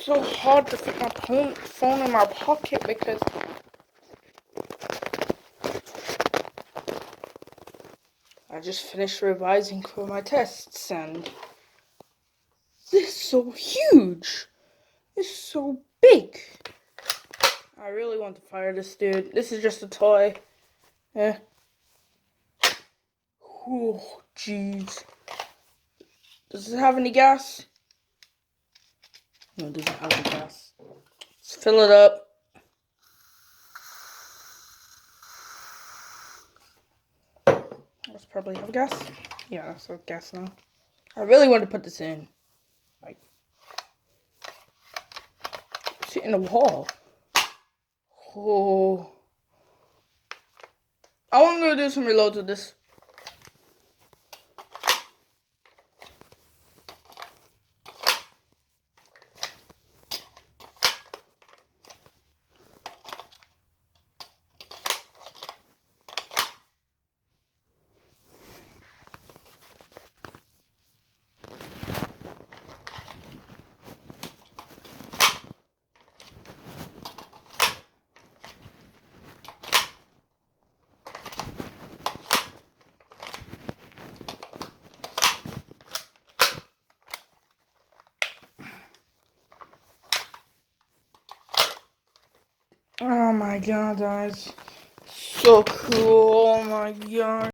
so hard to fit my phone in my pocket because I just finished revising for my tests and this is so huge. It's so big. I really want to fire this dude. This is just a toy. Yeah. Oh, jeez. Does it have any gas? No, it doesn't have any gas. Let's fill it up. Let's probably have gas. Yeah, that's have gas now. I really want to put this in. Like, it's hitting the wall. Oh. I want to do some reloads with this. Oh my god, guys. So cool. Oh my god.